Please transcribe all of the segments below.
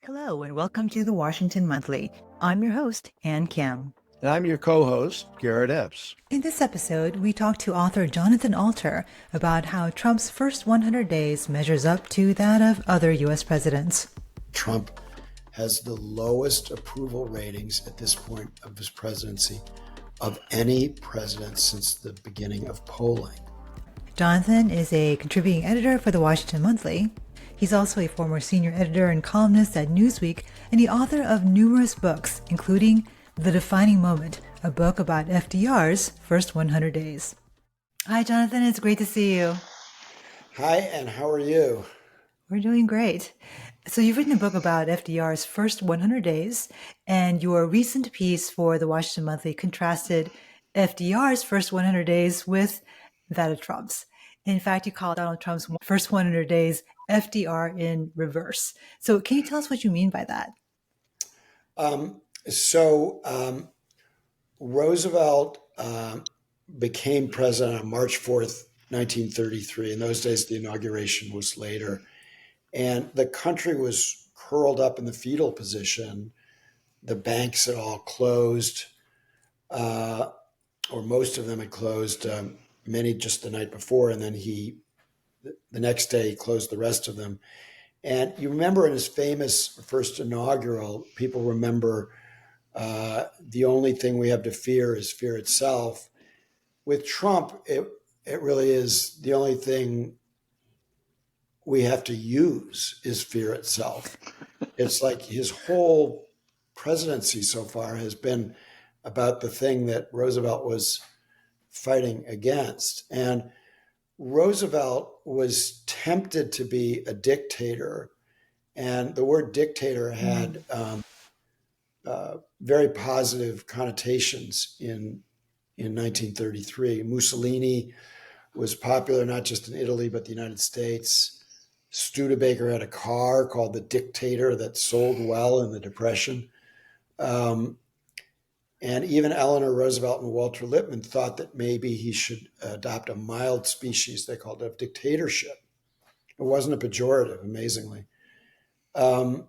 Hello, and welcome to the Washington Monthly. I'm your host, Ann Kim. And I'm your co-host, Garrett Epps. In this episode, we talk to author Jonathan Alter about how Trump's first 100 days measures up to that of other U.S. presidents. Trump has the lowest approval ratings at this point of his presidency of any president since the beginning of polling. Jonathan is a contributing editor for the Washington Monthly. He's also a former senior editor and columnist at Newsweek and the author of numerous books, including The Defining Moment, a book about FDR's first 100 days. Hi, Jonathan. It's great to see you. Hi, and how are you? We're doing great. So you've written a book about FDR's first 100 days, and your recent piece for the Washington Monthly contrasted FDR's first 100 days with that of Trump's. In fact, you called Donald Trump's first 100 days FDR in reverse. So can you tell us what you mean by that? Roosevelt became president on March 4th, 1933. In those days, the inauguration was later. And the country was curled up in the fetal position. The banks had all closed, or most of them had closed, many just the night before. And then the next day, he closed the rest of them. And you remember in his famous first inaugural, people remember the only thing we have to fear is fear itself. With Trump, it really is the only thing we have to use is fear itself. It's like his whole presidency so far has been about the thing that Roosevelt was fighting against. And Roosevelt was tempted to be a dictator, and the word dictator had very positive connotations in 1933. Mussolini was popular not just in Italy, but the United States. Studebaker had a car called the Dictator that sold well in the Depression. And even Eleanor Roosevelt and Walter Lippmann thought that maybe he should adopt a mild species they called of dictatorship. It wasn't a pejorative, amazingly. And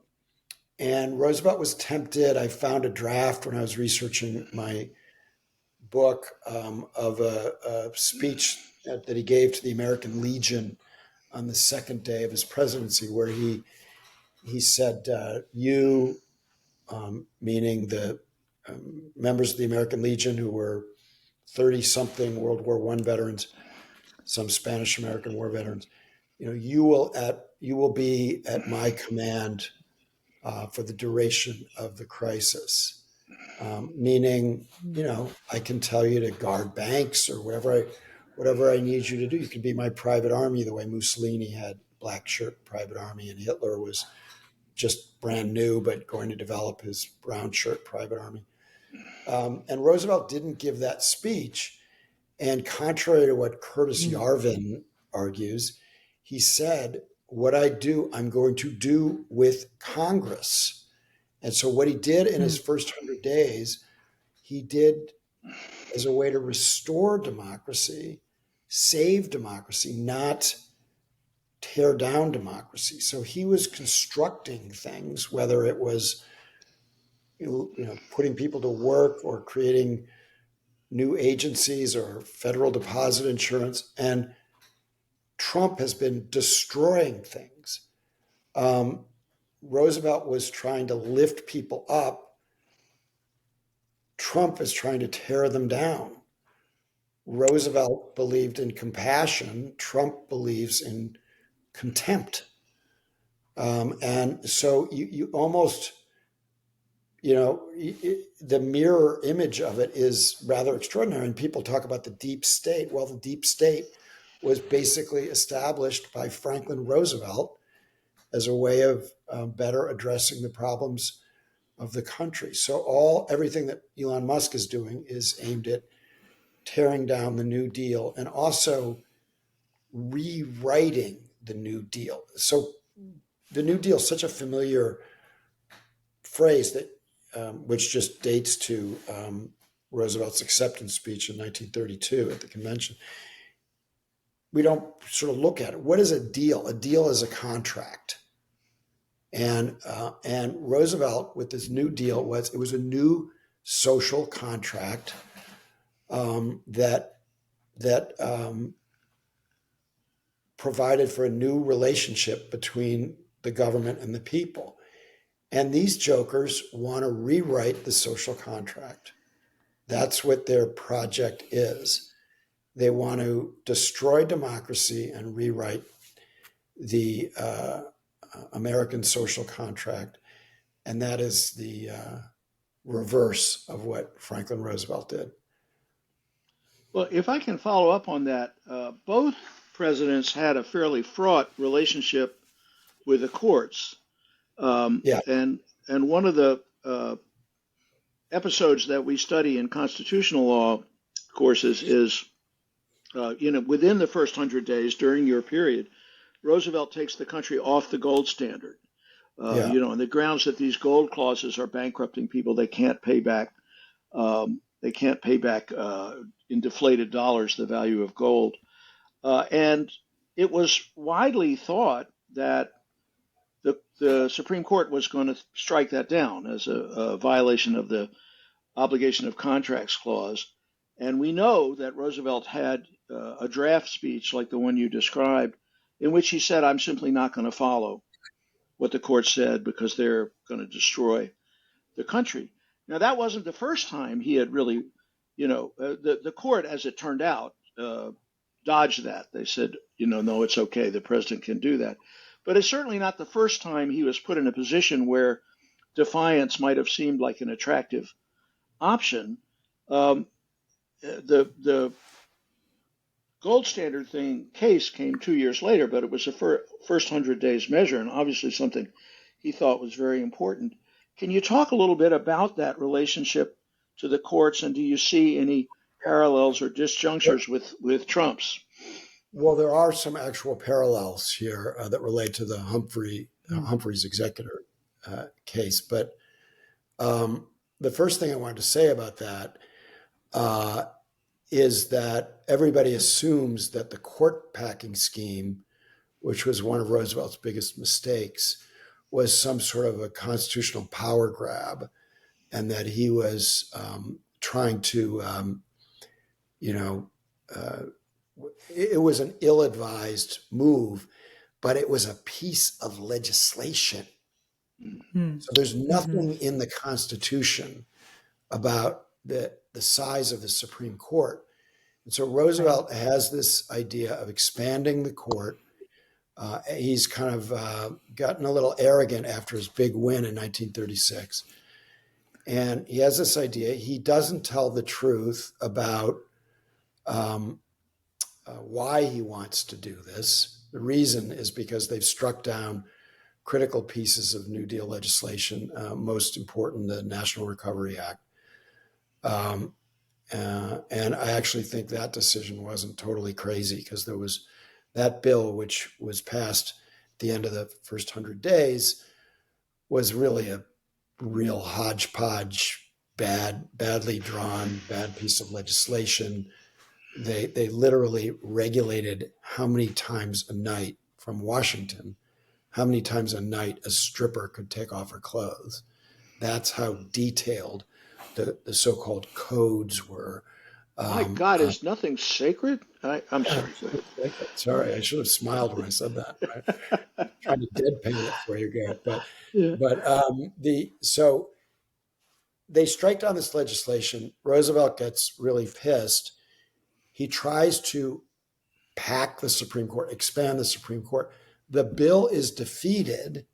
Roosevelt was tempted. I found a draft when I was researching my book of a speech that he gave to the American Legion on the second day of his presidency, where he said, you, meaning the members of the American Legion who were 30-something World War I veterans, some Spanish-American War veterans, you will be at my command for the duration of the crisis. Meaning, I can tell you to guard banks or whatever I need you to do. You can be my private army, the way Mussolini had black shirt private army, and Hitler was just brand new, but going to develop his brown shirt private army. And Roosevelt didn't give that speech. And contrary to what Curtis Yarvin argues, he said, what I do, I'm going to do with Congress. And so what he did in his first 100 days, he did as a way to restore democracy, save democracy, not tear down democracy. So he was constructing things, whether it was putting people to work or creating new agencies or federal deposit insurance. And Trump has been destroying things. Roosevelt was trying to lift people up. Trump is trying to tear them down. Roosevelt believed in compassion. Trump believes in contempt. And so you almost, the mirror image of it is rather extraordinary. And people talk about the deep state. Well, the deep state was basically established by Franklin Roosevelt as a way of better addressing the problems of the country. So everything that Elon Musk is doing is aimed at tearing down the New Deal and also rewriting the New Deal. So the New Deal is such a familiar phrase that which just dates to Roosevelt's acceptance speech in 1932 at the convention. We don't sort of look at it. What is a deal? A deal is a contract. And Roosevelt, with this New Deal, it was a new social contract that provided for a new relationship between the government and the people. And these jokers want to rewrite the social contract. That's what their project is. They want to destroy democracy and rewrite the American social contract. And that is the reverse of what Franklin Roosevelt did. Well, if I can follow up on that, both presidents had a fairly fraught relationship with the courts. Yeah. And one of the episodes that we study in constitutional law courses is, within the first 100 days during your period, Roosevelt takes the country off the gold standard. Yeah. On the grounds that these gold clauses are bankrupting people, they can't pay back. In deflated dollars the value of gold, and it was widely thought that the Supreme Court was going to strike that down as a violation of the obligation of contracts clause. And we know that Roosevelt had a draft speech like the one you described, in which he said, "I'm simply not going to follow what the court said because they're going to destroy the country." Now, that wasn't the first time he had really, the court, as it turned out, dodged that. They said, no, it's okay. The president can do that. But it's certainly not the first time he was put in a position where defiance might have seemed like an attractive option. The gold standard case came 2 years later, but it was a first 100 days measure, and obviously something he thought was very important. Can you talk a little bit about that relationship to the courts, and do you see any parallels or disjunctures with Trump's? Well, there are some actual parallels here that relate to the Humphrey's executor case. But the first thing I wanted to say about that is that everybody assumes that the court packing scheme, which was one of Roosevelt's biggest mistakes, was some sort of a constitutional power grab, and that he was trying to, it was an ill-advised move, but it was a piece of legislation. Mm-hmm. So there's nothing in the Constitution about the size of the Supreme Court. And so Roosevelt has this idea of expanding the court. He's kind of gotten a little arrogant after his big win in 1936. And he has this idea. He doesn't tell the truth about why he wants to do this. The reason is because they've struck down critical pieces of New Deal legislation, most important, the National Recovery Act. And I actually think that decision wasn't totally crazy, because there was that bill, which was passed at the end of the first 100 days, was really a real hodgepodge, badly drawn, bad piece of legislation. They literally regulated how many times a night from Washington, how many times a night a stripper could take off her clothes. That's how detailed the so-called codes were. My God, is nothing sacred? I'm sorry. Go ahead. Sorry, I should have smiled when I said that. Right? Trying to deadpan it for you, Garrett. Yeah. So they strike down this legislation. Roosevelt gets really pissed. He tries to pack the Supreme Court, expand the Supreme Court. The bill is defeated,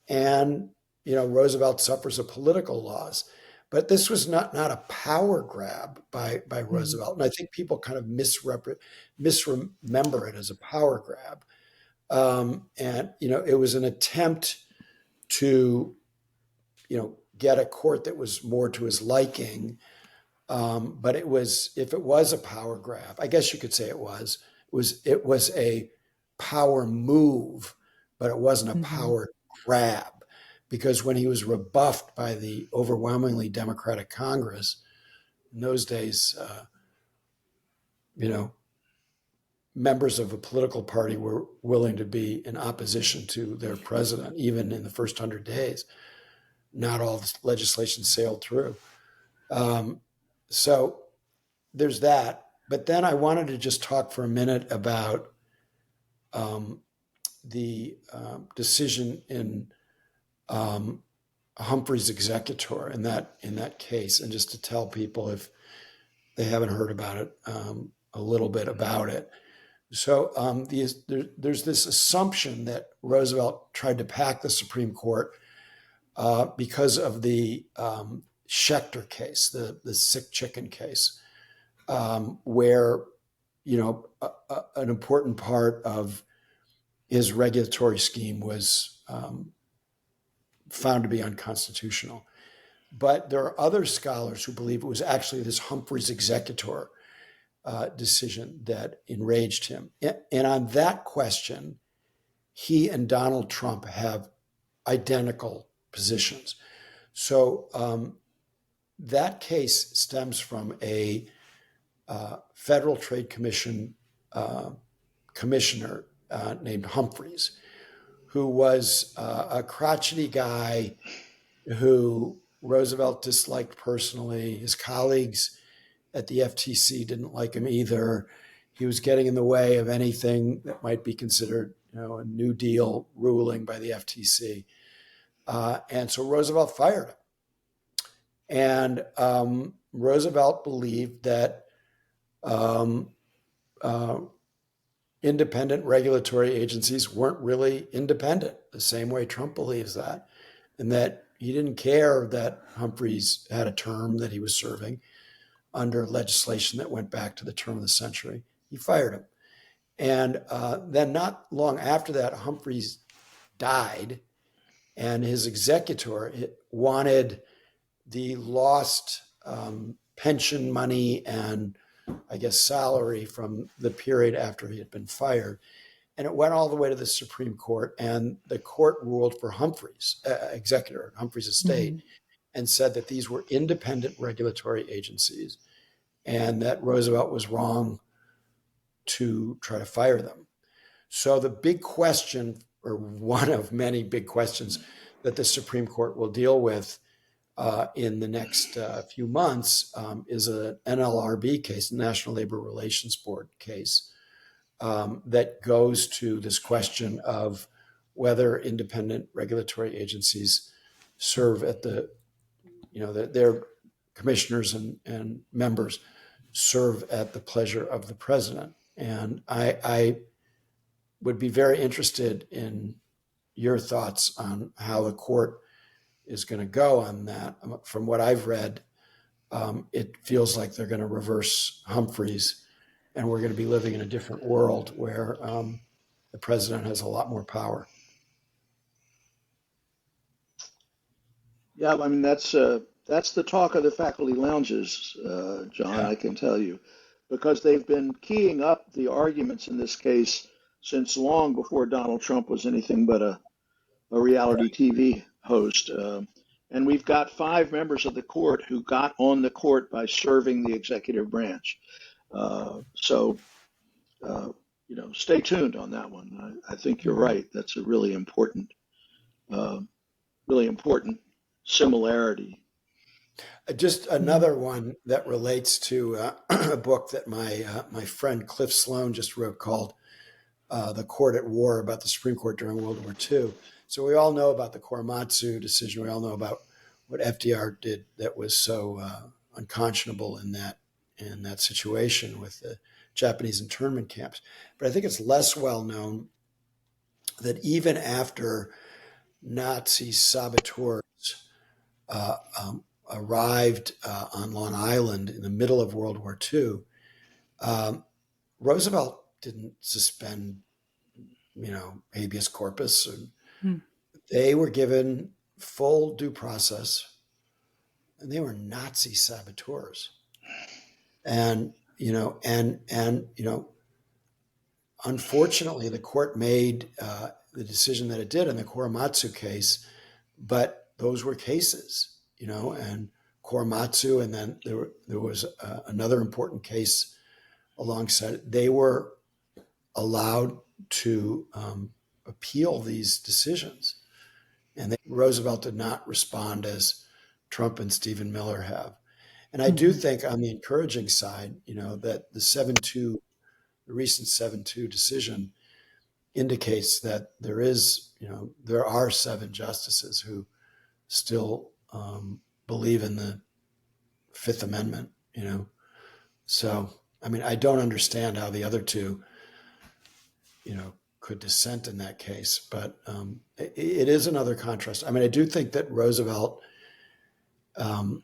and Roosevelt suffers a political loss. But this was not a power grab by Roosevelt. And I think people kind of misremember it as a power grab. It was an attempt to, get a court that was more to his liking. But if it was a power grab, I guess you could say it was a power move, but it wasn't a power grab. Because when he was rebuffed by the overwhelmingly Democratic Congress in those days, members of a political party were willing to be in opposition to their president, even in the first 100 days. Not all the legislation sailed through. So there's that. But then I wanted to just talk for a minute about the decision in Humphrey's executor in that case, and just to tell people, if they haven't heard about it, a little bit about it. So there's this assumption that Roosevelt tried to pack the Supreme Court because of the Schechter case, the sick chicken case, where an important part of his regulatory scheme was found to be unconstitutional. But there are other scholars who believe it was actually this Humphrey's executor decision that enraged him. And on that question, he and Donald Trump have identical positions. So that case stems from a Federal Trade Commission commissioner named Humphreys, who was a crotchety guy who Roosevelt disliked personally. His colleagues at the FTC didn't like him either. He was getting in the way of anything that might be considered, a New Deal ruling by the FTC. And so Roosevelt fired him. And Roosevelt believed that independent regulatory agencies weren't really independent, the same way Trump believes that, and that he didn't care that Humphreys had a term that he was serving under legislation that went back to the turn of the century. He fired him. And then not long after that, Humphreys died, and his executor wanted the lost pension money and, I guess, salary from the period after he had been fired. And it went all the way to the Supreme Court, and the court ruled for Humphreys, executor, Humphreys' estate, and said that these were independent regulatory agencies and that Roosevelt was wrong to try to fire them. So the big question, or one of many big questions that the Supreme Court will deal with in the next few months is an NLRB case, National Labor Relations Board case, that goes to this question of whether independent regulatory agencies serve at their commissioners and members serve at the pleasure of the president. And I would be very interested in your thoughts on how the court is going to go on that. From what I've read, it feels like they're going to reverse Humphreys, and we're going to be living in a different world where the president has a lot more power. Yeah, I mean that's the talk of the faculty lounges, John. Yeah. I can tell you, because they've been keying up the arguments in this case since long before Donald Trump was anything but a reality TV host. And we've got 5 members of the court who got on the court by serving the executive branch. So stay tuned on that one. I think you're right. That's a really important similarity. Just another one that relates to a book that my friend Cliff Sloan just wrote called The Court at War, about the Supreme Court during World War II. So we all know about the Korematsu decision. We all know about what FDR did that was so unconscionable in that situation with the Japanese internment camps. But I think it's less well known that even after Nazi saboteurs arrived on Long Island in the middle of World War II, Roosevelt didn't suspend, habeas corpus. They were given full due process, and they were Nazi saboteurs. And unfortunately, the court made the decision that it did in the Korematsu case, but those were cases, and Korematsu, and then there was another important case alongside it. They were allowed to appeal these decisions. And Roosevelt did not respond as Trump and Stephen Miller have. And I do think on the encouraging side, that the recent 7-2 decision indicates that there are 7 justices who still believe in the Fifth Amendment, So, I don't understand how the other 2, could dissent in that case, but it is another contrast. I do think that Roosevelt, I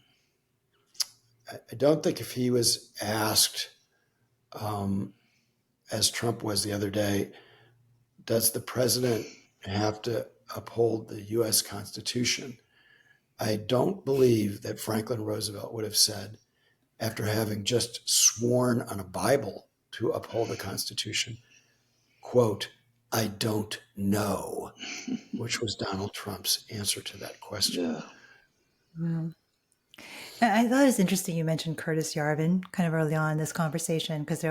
don't think if he was asked, as Trump was the other day, does the president have to uphold the U.S. Constitution? I don't believe that Franklin Roosevelt would have said, after having just sworn on a Bible to uphold the Constitution, quote, "I don't know," which was Donald Trump's answer to that question. Yeah. Mm. I thought it was interesting you mentioned Curtis Yarvin kind of early on in this conversation, because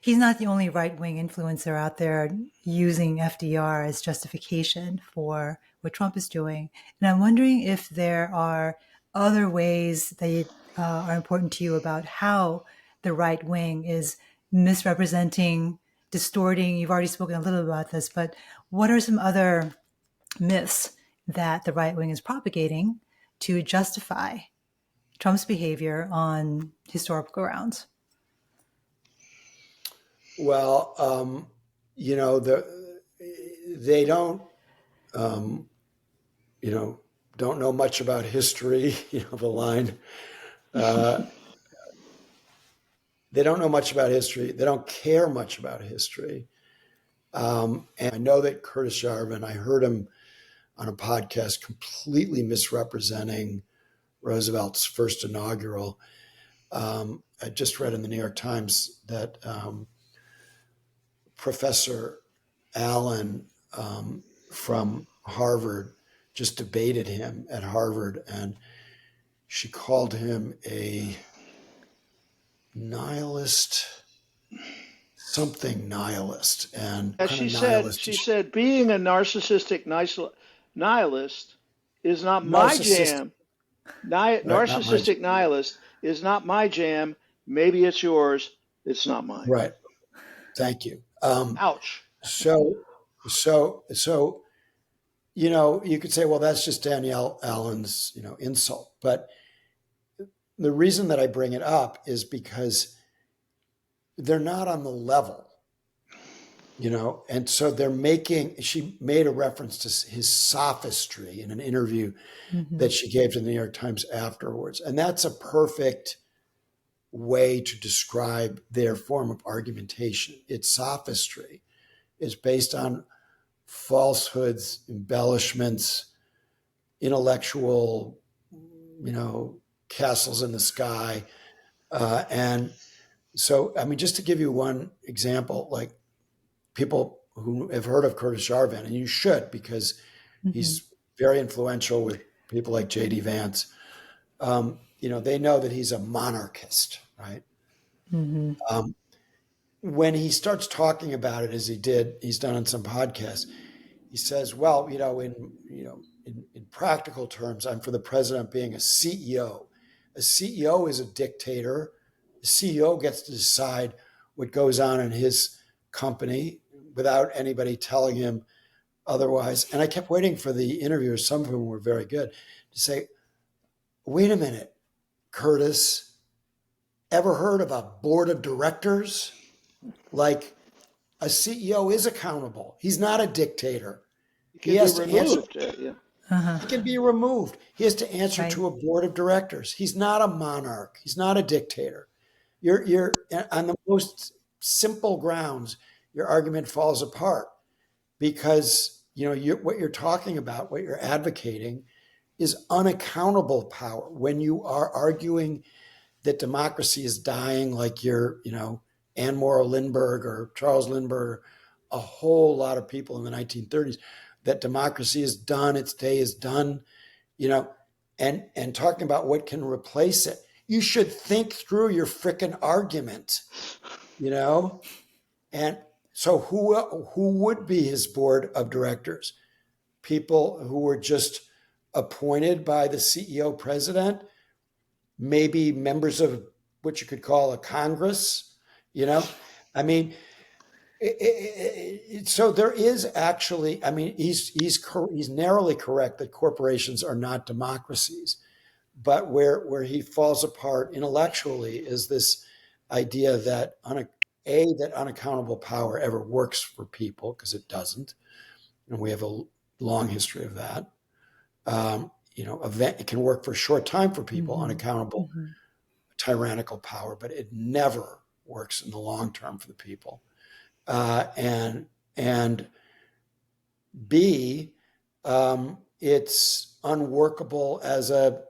he's not the only right-wing influencer out there using FDR as justification for what Trump is doing. And I'm wondering if there are other ways that are important to you about how the right wing is misrepresenting, distorting. You've already spoken a little about this, but what are some other myths that the right wing is propagating to justify Trump's behavior on historical grounds? Well, they don't, don't know much about history. The line. They don't know much about history. They don't care much about history. And I know that Curtis Yarvin, I heard him on a podcast completely misrepresenting Roosevelt's first inaugural. I just read in the New York Times that Professor Allen from Harvard just debated him at Harvard, and she called him a nihilist, something nihilist, and She said being a narcissistic nihilist is not my jam. Narcissistic nihilist is not my jam. Maybe it's yours. It's not mine. Right. Thank you. Ouch. So, you could say, well, that's just Danielle Allen's, insult. But the reason that I bring it up is because they're not on the level, and so she made a reference to his sophistry in an interview that she gave to the New York Times afterwards. And that's a perfect way to describe their form of argumentation. It's sophistry. It's based on falsehoods, embellishments, intellectual, castles in the sky. And so, just to give you one example, like people who have heard of Curtis Yarvin, and you should, because he's very influential with people like J.D. Vance, they know that he's a monarchist, right? When he starts talking about it, as he's done on some podcasts, he says, well, in practical terms, I'm for the president being a CEO. A CEO is a dictator. The CEO gets to decide what goes on in his company without anybody telling him otherwise. And I kept waiting for the interviewers, some of whom were very good, to say, wait a minute, Curtis, ever heard of a board of directors? Like, a CEO is accountable. He's not a dictator. He has to answer. He can be removed. He has to answer to a board of directors. He's not a monarch. He's not a dictator. You're on the most simple grounds, your argument falls apart because what you're talking about, what you're advocating, is unaccountable power. When you are arguing that democracy is dying, like you're, Anne Morrow Lindbergh or Charles Lindbergh, a whole lot of people in the 1930s, that democracy is done, its day is done, and talking about what can replace it. You should think through your frickin' argument, And So who would be his board of directors? People who were just appointed by the CEO president, maybe members of what you could call a Congress, you know? I mean, so there is actually, I mean, he's narrowly correct that corporations are not democracies, but where he falls apart intellectually is this idea that that unaccountable power ever works for people, because it doesn't, and we have a long history of that. It can work for a short time for people, unaccountable, tyrannical power, but it never works in the long term for the people. And B, it's unworkable as a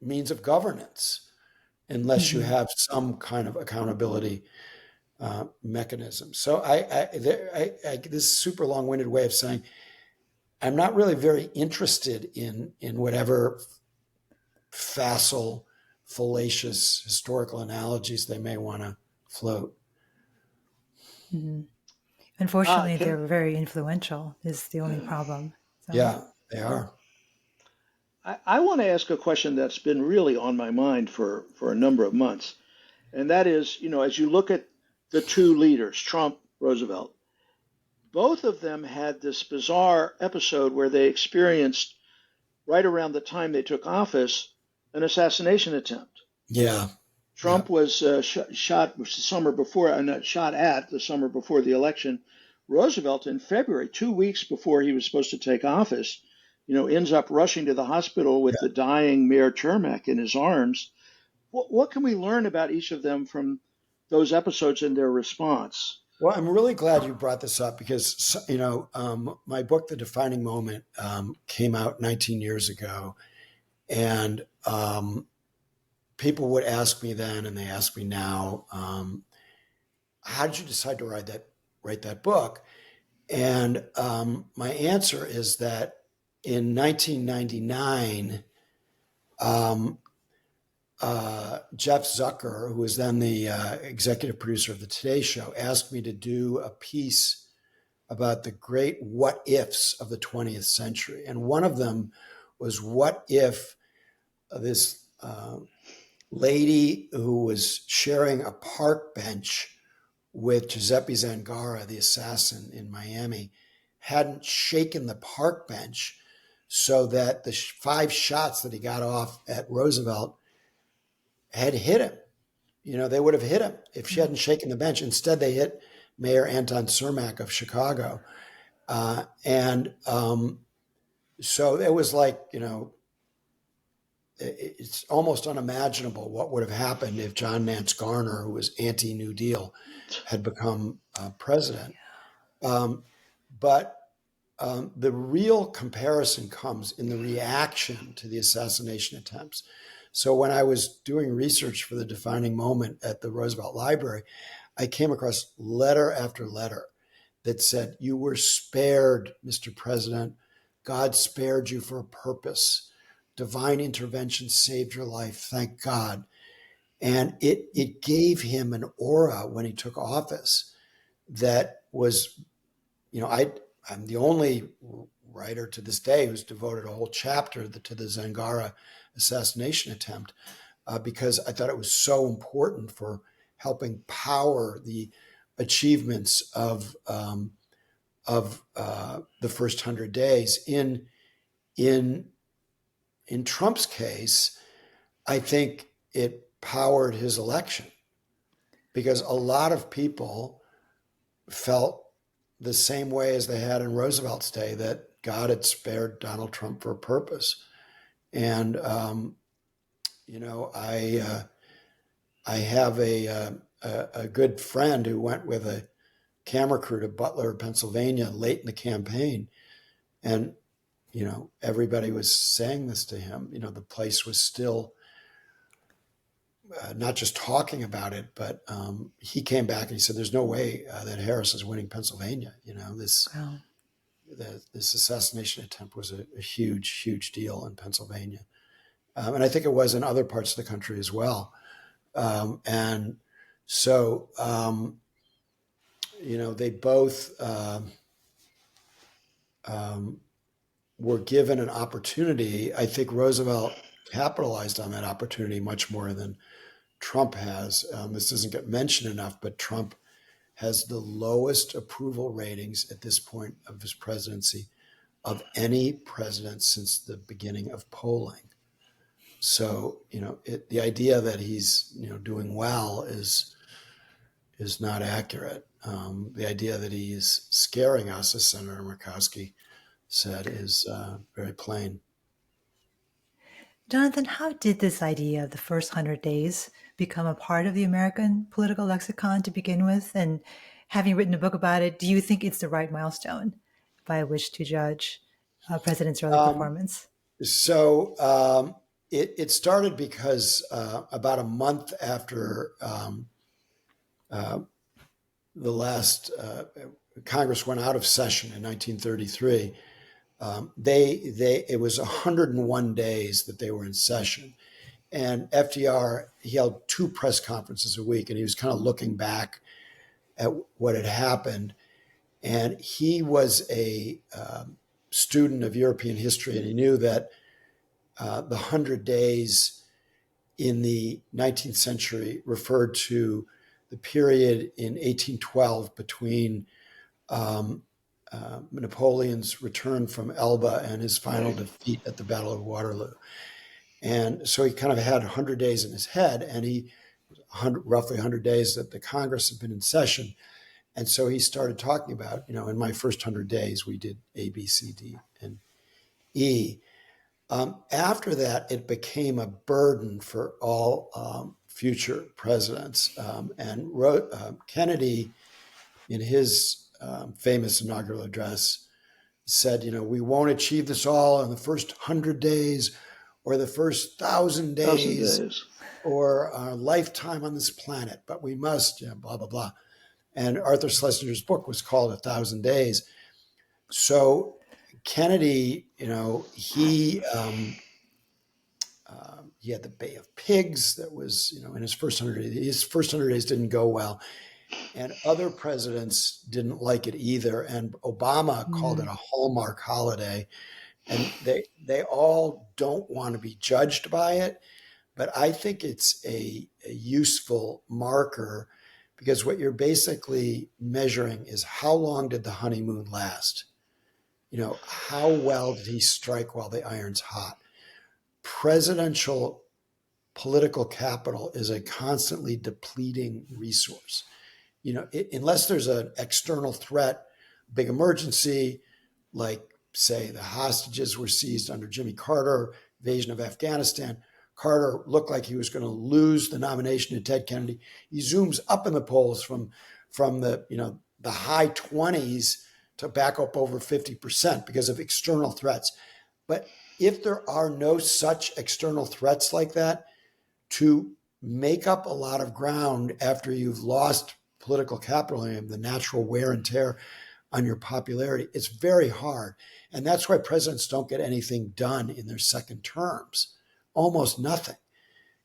means of governance unless you have some kind of accountability mechanism. So this super long-winded way of saying I'm not really very interested in whatever facile, fallacious historical analogies they may want to float. Unfortunately, Can they're very influential is the only problem. So, Yeah, they are. I want to ask a question that's been really on my mind for a number of months, and that is, as you look at the two leaders, Trump, Roosevelt, both of them had this bizarre episode where they experienced, right around the time they took office, an assassination attempt. Yeah. Trump was shot the summer before, not shot at the summer before the election. Roosevelt, in February, 2 weeks before he was supposed to take office, ends up rushing to the hospital with the dying Mayor Chermak in his arms. What can we learn about each of them from those episodes and their response? Well, I'm really glad you brought this up because, my book, The Defining Moment, came out 19 years ago. And people would ask me then, and they ask me now, how did you decide to write that book? And my answer is that in 1999, Jeff Zucker, who was then the executive producer of the Today Show, asked me to do a piece about the great what ifs of the 20th century. And one of them was, what if this lady who was sharing a park bench with Giuseppe Zangara, the assassin in Miami, hadn't shaken the park bench so that the 5 shots that he got off at Roosevelt had hit him. They would have hit him if she hadn't shaken the bench. Instead, they hit Mayor Anton Cermak of Chicago. So it was like, it's almost unimaginable what would have happened if John Nance Garner, who was anti-New Deal, had become president. But the real comparison comes in the reaction to the assassination attempts. So when I was doing research for The Defining Moment at the Roosevelt Library, I came across letter after letter that said, "You were spared, Mr. President. God spared you for a purpose. Divine intervention saved your life. Thank God." And it gave him an aura when he took office that was, I'm the only writer to this day who's devoted a whole chapter to the Zangara assassination attempt because I thought it was so important for helping power the achievements of the first 100 days. In Trump's case, I think it powered his election because a lot of people felt the same way as they had in Roosevelt's day, that God had spared Donald Trump for a purpose. And, I have a good friend who went with a camera crew to Butler, Pennsylvania late in the campaign. And, everybody was saying this to him. The place was still not just talking about it, but he came back and he said, "There's no way that Harris is winning Pennsylvania." This assassination attempt was a huge, huge deal in Pennsylvania. And I think it was in other parts of the country as well. And so, they both were given an opportunity. I think Roosevelt capitalized on that opportunity much more than Trump has. This doesn't get mentioned enough, but Trump has the lowest approval ratings at this point of his presidency of any president since the beginning of polling. So, the idea that he's, doing well is not accurate. The idea that he is scaring us, as Senator Murkowski said, is very plain. Jonathan, how did this idea of the first 100 days become a part of the American political lexicon to begin with? And having written a book about it, do you think it's the right milestone by which to judge a president's early performance? So it started because about a month after the last Congress went out of session in 1933, it was 101 days that they were in session, and FDR, he held 2 press conferences a week, and he was kind of looking back at what had happened. And he was a student of European history, and he knew that the 100 days in the 19th century referred to the period in 1812 between Napoleon's return from Elba and his final defeat at the Battle of Waterloo. And so he kind of had 100 days in his head, and roughly 100 days that the Congress had been in session. And so he started talking about, in my first 100 days, we did A, B, C, D, and E. After that, it became a burden for all future presidents. And Kennedy, in his famous inaugural address, said, we won't achieve this all in the first 100 days or the first 1,000 days or our lifetime on this planet, but we must, blah, blah, blah. And Arthur Schlesinger's book was called 1,000 Days. So Kennedy, he had the Bay of Pigs that was, in his first 100 days. His first 100 days didn't go well. And other presidents didn't like it either. And Obama called it a hallmark holiday. And they all don't want to be judged by it. But I think it's a useful marker, because what you're basically measuring is how long did the honeymoon last? How well did he strike while the iron's hot? Presidential political capital is a constantly depleting resource. Unless there's an external threat, big emergency, like, say, the hostages were seized under Jimmy Carter, invasion of Afghanistan. Carter looked like he was going to lose the nomination to Ted Kennedy. He zooms up in the polls from the high 20s to back up over 50% because of external threats. But if there are no such external threats like that, to make up a lot of ground after you've lost political capital and the natural wear and tear on your popularity, it's very hard. And that's why presidents don't get anything done in their second terms. Almost nothing,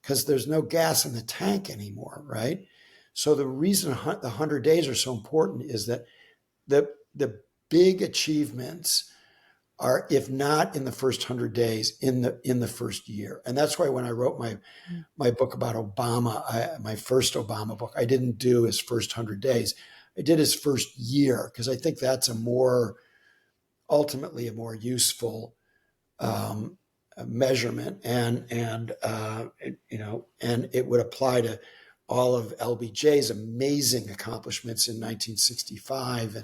because there's no gas in the tank anymore, right? So the reason the 100 days are so important is that the big achievements are, if not in the first 100 days, in the first year. And that's why when I wrote my book about Obama, my first Obama book, I didn't do his first 100 days. I did his first year, because I think that's ultimately a more useful measurement, and it would apply to all of LBJ's amazing accomplishments in 1965,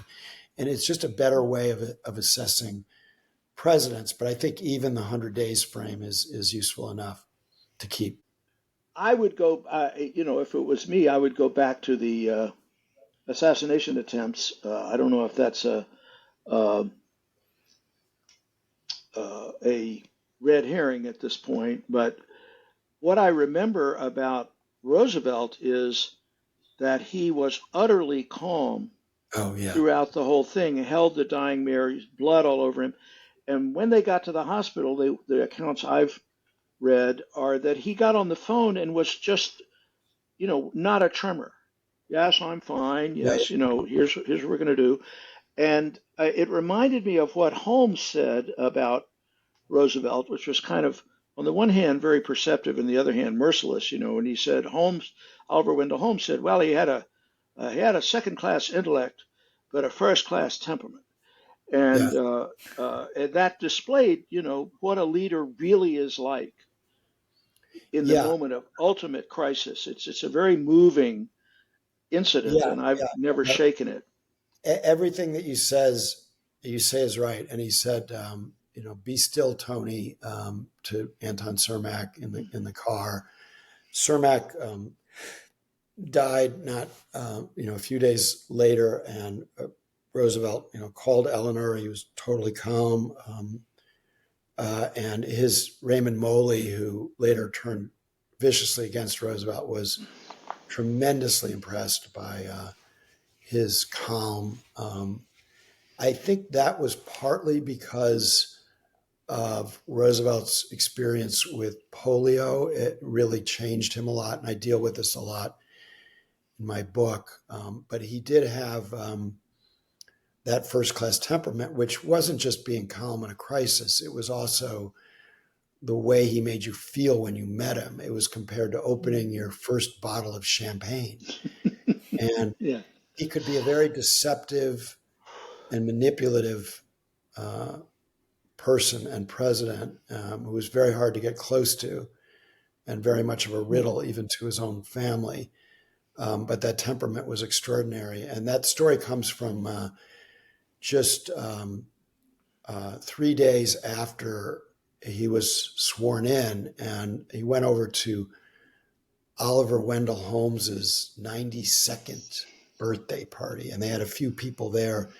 and it's just a better way of assessing presidents. But I think even the 100 days frame is useful enough to keep. I would go, if it was me, I would go back to the assassination attempts. I don't know if that's a red herring at this point, but what I remember about Roosevelt is that he was utterly calm throughout the whole thing, held the dying Mary's blood all over him. And when they got to the hospital, the accounts I've read are that he got on the phone and was just, not a tremor. Yes, I'm fine. Yeah, Yes, here's what we're going to do. And it reminded me of what Holmes said about Roosevelt, which was kind of, on the one hand, very perceptive, and the other hand, merciless. And he said, Oliver Wendell Holmes said, well, he had a second-class intellect, but a first-class temperament. yeah, And that displayed, what a leader really is like in the yeah, moment of ultimate crisis. It's a very moving incident, yeah, and I've yeah. never No, shaken it. everything that you say is right. And he said, be still, Tony, to Anton Cermak in the car. Cermak died not a few days later, and Roosevelt called Eleanor. He was totally calm, and his Raymond Moley, who later turned viciously against Roosevelt, was tremendously impressed by his calm. I think that was partly because of Roosevelt's experience with polio. It really changed him a lot, and I deal with this a lot in my book. But he did have that first class temperament, which wasn't just being calm in a crisis, it was also the way he made you feel when you met him. It was compared to opening your first bottle of champagne. And Yeah. he could be a very deceptive and manipulative uh, person and president who was very hard to get close to and very much of a riddle even to his own family. But that temperament was extraordinary. And that story comes from just 3 days after he was sworn in, and he went over to Oliver Wendell Holmes's 92nd birthday party, and they had a few people there,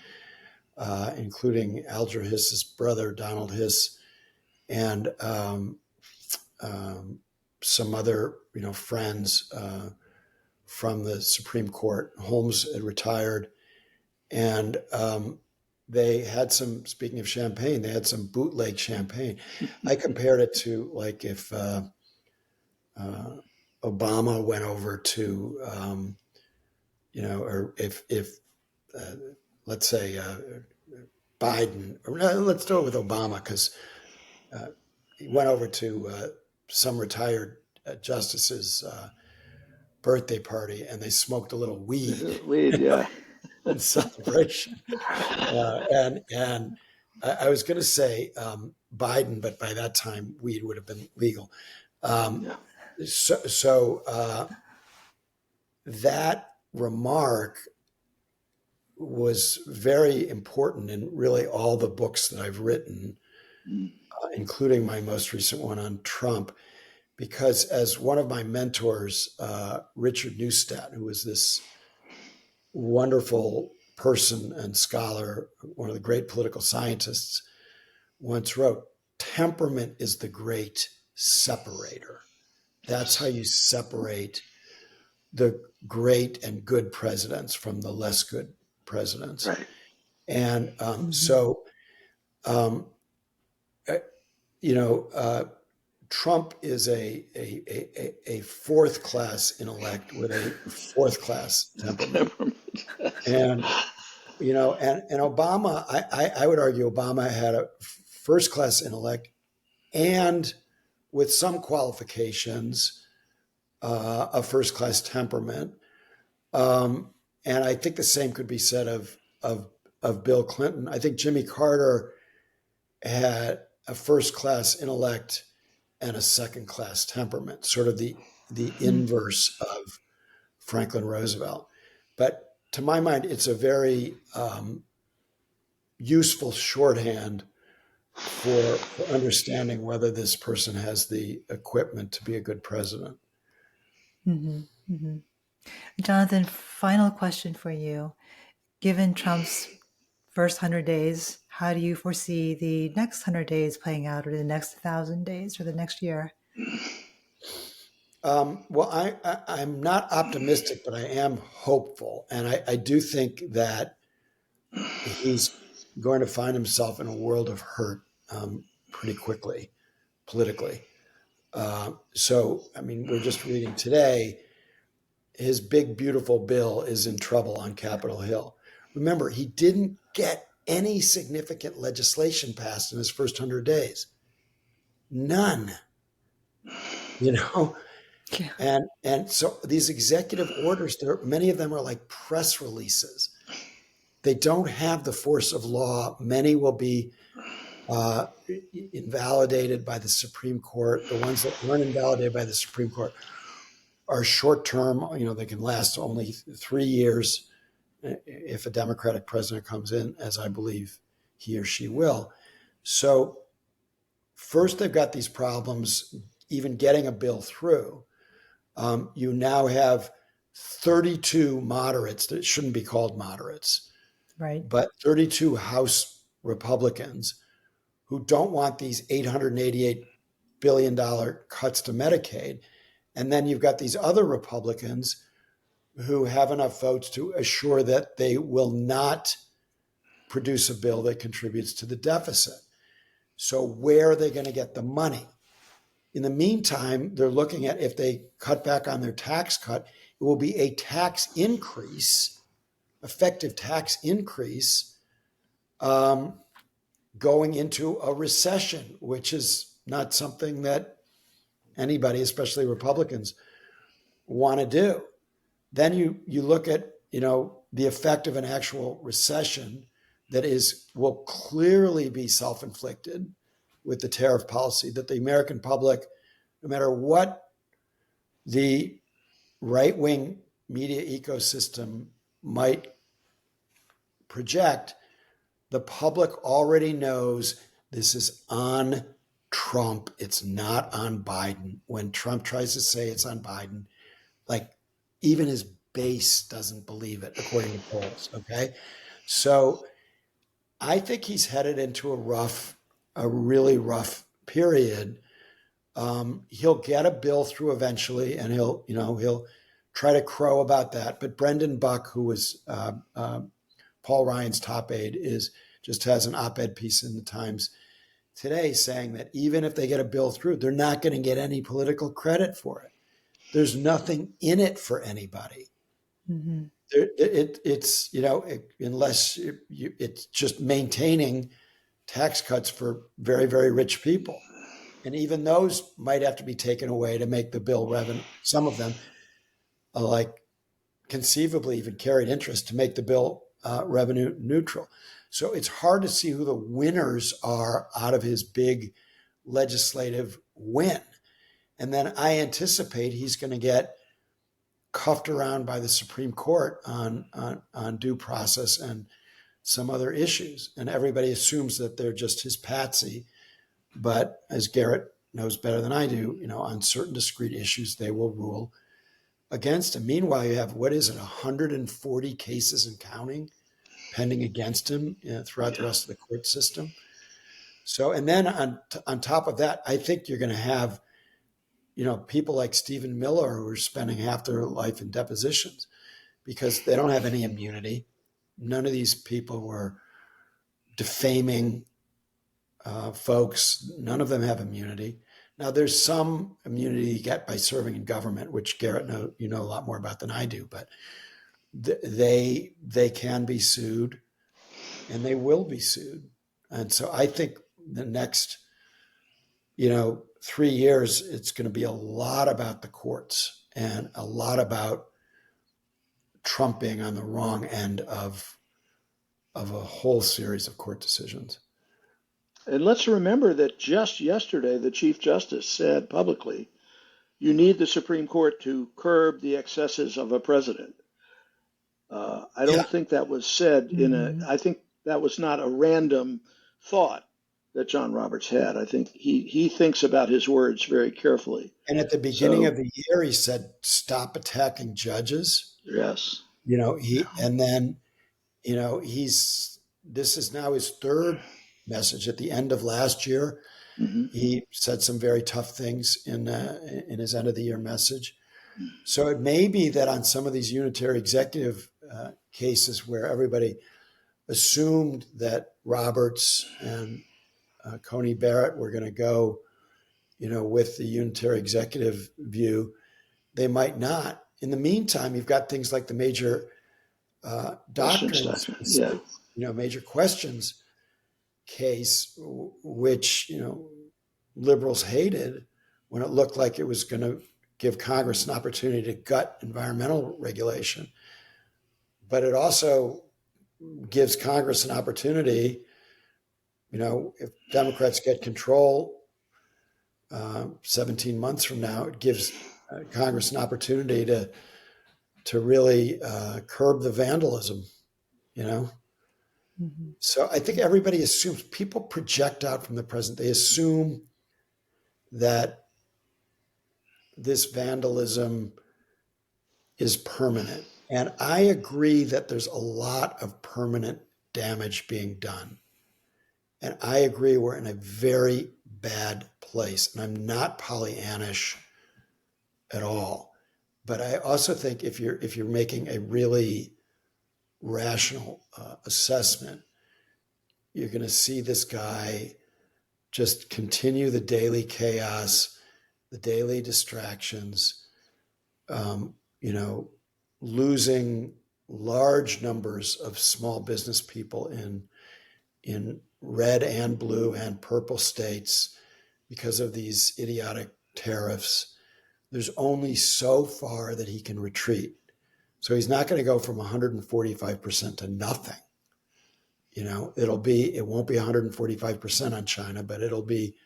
including Alger Hiss's brother, Donald Hiss, and some other, friends from the Supreme Court. Holmes had retired, and they had some. Speaking of champagne, they had some bootleg champagne. I compared it to like if uh, Obama went over to, or if uh, let's say Biden, or no, let's do it with Obama because he went over to some retired justice's birthday party and they smoked a little weed Weed, yeah. in celebration. And I was going to say Biden, but by that time weed would have been legal. Um, Yeah. so that remark was very important in really all the books that I've written, Mm. including my most recent one on Trump, because as one of my mentors, Richard Neustadt, who was this wonderful person and scholar, one of the great political scientists, once wrote, temperament is the great separator. That's how Yes. you separate the great and good presidents from the less good presidents. Right. And Mhm. so, um, uh, you know, uh, Trump is a fourth class intellect with a fourth class temperament. Temperament. And, and Obama, I would argue Obama had a first class intellect and with some qualifications, a first class temperament. Um, and I think the same could be said of Bill Clinton. I think Jimmy Carter had a first class intellect and a second class temperament, sort of the inverse of Franklin Roosevelt. But to my mind, it's a very useful shorthand for understanding whether this person has the equipment to be a good president. Mhm. Mhm. Jonathan, final question for you. Given Trump's first 100 days, how do you foresee the next 100 days playing out, or the next 1,000 days, or the next year? Well, I'm not optimistic, but I am hopeful. And I do think that he's going to find himself in a world of hurt pretty quickly, politically. So, I mean, we're just reading today his big, beautiful bill is in trouble on Capitol Hill. Remember, he didn't get any significant legislation passed in his first 100 days. None, you know? Yeah. And so these executive orders, many of them are like press releases. They don't have the force of law. Many will be invalidated by the Supreme Court. The ones that weren't invalidated by the Supreme Court are short term. They can last only 3 years if a Democratic president comes in, as I believe he or she will. So first, they've got these problems even getting a bill through. You now have 32 moderates that shouldn't be called moderates, Right. but 32 House Republicans who don't want these $888 billion cuts to Medicaid. And then you've got these other Republicans who have enough votes to assure that they will not produce a bill that contributes to the deficit. So where are they going to get the money? In the meantime, they're looking at if they cut back on their tax cut, it will be a tax increase, effective tax increase, going into a recession, which is not something that anybody, especially Republicans, want to do. Then you look at the effect of an actual recession that will clearly be self-inflicted with the tariff policy that the American public, no matter what the right-wing media ecosystem might project, the public already knows this is on Trump. It's not on Biden. When Trump tries to say it's on Biden, like even his base doesn't believe it, according to polls. Okay. So I think he's headed into a really rough period. He'll get a bill through eventually, and he'll try to crow about that. But Brendan Buck, who was Paul Ryan's top aide, just has an op-ed piece in the Times today saying that even if they get a bill through, they're not going to get any political credit for it. There's nothing in it for anybody. Mm-hmm. It's unless it's just maintaining tax cuts for very, very rich people. And even those might have to be taken away to make the bill revenue. Some of them, like conceivably even carried interest, to make the bill revenue neutral. So it's hard to see who the winners are out of his big legislative win. And then I anticipate he's going to get cuffed around by the Supreme Court on due process and some other issues. And everybody assumes that they're just his patsy. But as Garrett knows better than I do, on certain discrete issues, they will rule against him. Meanwhile, you have, 140 cases and counting pending against him throughout the rest of the court system. So, and then on top of that, I think you're going to have, people like Stephen Miller who are spending half their life in depositions because they don't have any immunity. None of these people were defaming folks. None of them have immunity. Now, there's some immunity you get by serving in government, which Garrett know a lot more about than I do, but they can be sued and they will be sued. And so I think the next, 3 years, it's going to be a lot about the courts and a lot about Trump being on the wrong end of a whole series of court decisions. And let's remember that just yesterday, the Chief Justice said publicly, you need the Supreme Court to curb the excesses of a president. I Yeah. don't think that was said I think that was not a random thought that John Roberts had. I think he thinks about his words very carefully. And at the beginning of the year, he said, stop attacking judges. Yes. And then, this is now his third message. At the end of last year, Mm-hmm. he said some very tough things in his end of the year message. So it may be that on some of these unitary executive cases where everybody assumed that Roberts and Coney Barrett were going to go, with the unitary executive view, they might not. in the meantime, you've got things like the major Questions doctrines, doctrine. Yeah. major questions case, which, liberals hated when it looked like it was going to give Congress an opportunity to gut environmental regulation. But it also gives Congress an opportunity, if Democrats get control 17 months from now, it gives Congress an opportunity to really curb the vandalism, Mhm. So I think everybody assumes, people project out from the present. They assume that this vandalism is permanent. And I agree that there's a lot of permanent damage being done. And I agree we're in a very bad place. And I'm not Pollyannish at all. But I also think if you're making a really rational assessment, you're going to see this guy just continue the daily chaos, the daily distractions, losing large numbers of small business people in red and blue and purple states because of these idiotic tariffs. There's only so far that he can retreat. So he's not going to go from 145% to nothing. It won't be 145% on China, but it'll be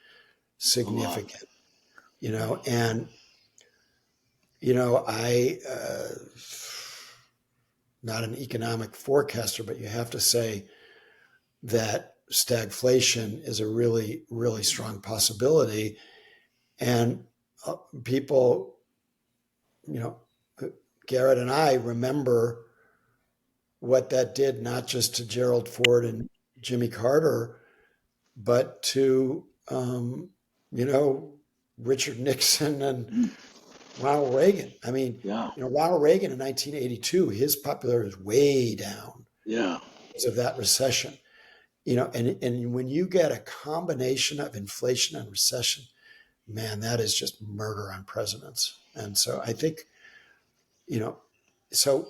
significant, and, I, not an economic forecaster, but you have to say that stagflation is a really, really strong possibility. And people, Garrett and I remember what that did, not just to Gerald Ford and Jimmy Carter, but to, Richard Nixon and Ronald Reagan. I mean, Yeah. Ronald Reagan in 1982, his popularity was way down Yeah. because of that recession. And when you get a combination of inflation and recession, man, that is just murder on presidents. And so I think, so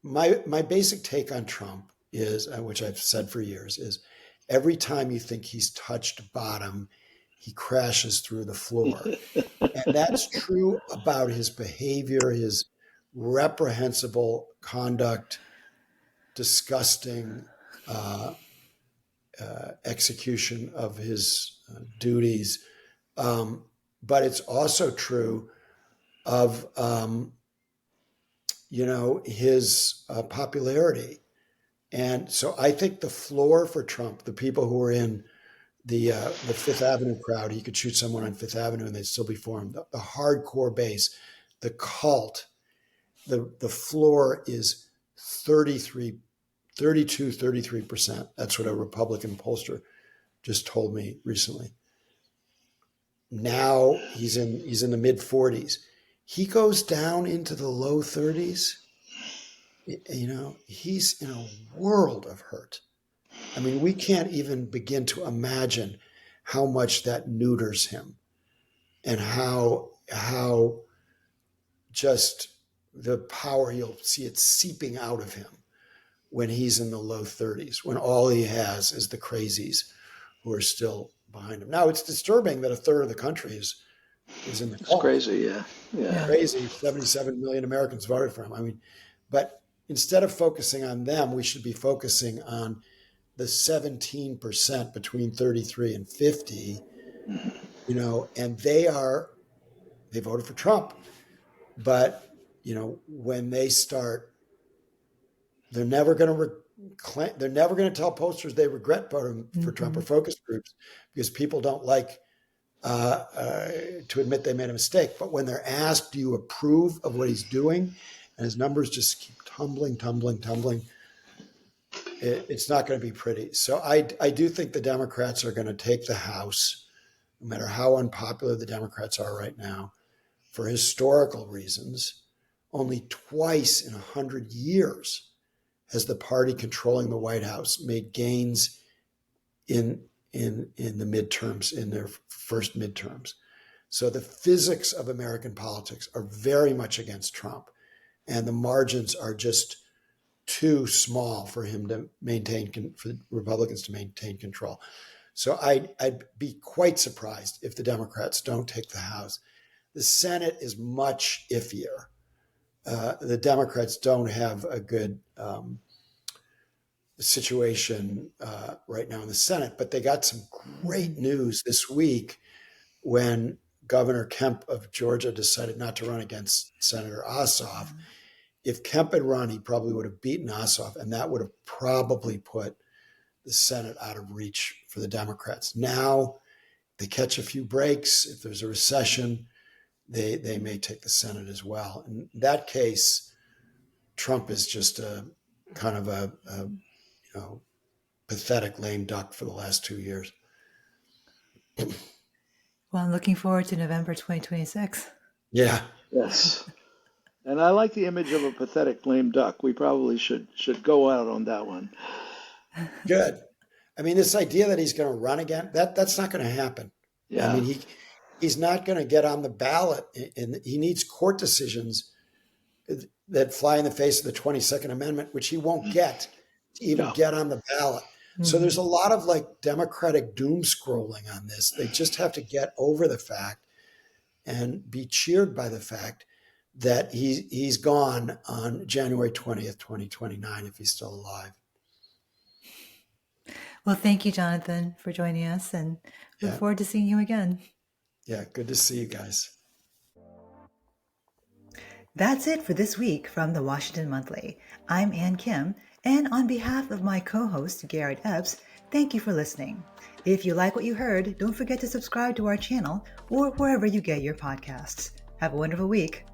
my basic take on Trump is, which I've said for years, is every time you think he's touched bottom, he crashes through the floor. And that's true about his behavior, his reprehensible conduct, disgusting execution of his duties. But it's also true of, his popularity. And so I think the floor for Trump, the people who are in the Fifth Avenue crowd, he could shoot someone on Fifth Avenue and they'd still be for him. The hardcore base, the cult, the floor is 33, 32, 33%. That's what a Republican pollster just told me recently. Now he's in the mid 40s. He goes down into the low 30s. He's in a world of hurt. I mean, we can't even begin to imagine how much that neuters him and how just the power, you'll see it seeping out of him when he's in the low 30s, when all he has is the crazies who are still behind him. Now, it's disturbing that a third of the country is in the It's cult. crazy. Yeah. Yeah. Crazy. 77 million Americans voted for him. I mean, but instead of focusing on them, we should be focusing on the 17% between 33 and 50, and they voted for Trump. But, when they start, they're never going to tell pollsters they regret voting for Trump or focus groups, because people don't like to admit they made a mistake. But when they're asked, do you approve of what he's doing? And his numbers just keep tumbling, it's not going to be pretty. So I do think the Democrats are going to take the House, no matter how unpopular the Democrats are right now, for historical reasons. Only twice in 100 years has the party controlling the White House made gains in the midterms, in their first midterms. So the physics of American politics are very much against Trump. and the margins are just too small for him to maintain, for Republicans to maintain control. So I'd be quite surprised if the Democrats don't take the House. The Senate is much iffier. The Democrats don't have a good situation right now in the Senate, but they got some great news this week when Governor Kemp of Georgia decided not to run against Senator Ossoff. If Kemp had run, he probably would have beaten Ossoff, and that would have probably put the Senate out of reach for the Democrats. Now they catch a few breaks. If there's a recession, they may take the Senate as well. In that case, Trump is just a kind of a pathetic lame duck for the last 2 years. Well, I'm looking forward to November 2026. Yeah. Yes. And I like the image of a pathetic lame duck. We probably should go out on that one. Good. I mean, this idea that he's going to run again, that's not going to happen. Yeah. I mean, he's not going to get on the ballot, and he needs court decisions that fly in the face of the 22nd Amendment, which he won't get to even get on the ballot. So there's a lot of like Democratic doom scrolling on this. They just have to get over the fact and be cheered by the fact that he's gone on January 20th, 2029, if he's still alive. Well, thank you, Jonathan, for joining us, and look forward to seeing you again. Yeah, good to see you guys. That's it for this week from the Washington Monthly. I'm Ann Kim, and on behalf of my co-host, Garrett Epps, thank you for listening. If you like what you heard, don't forget to subscribe to our channel or wherever you get your podcasts. Have a wonderful week.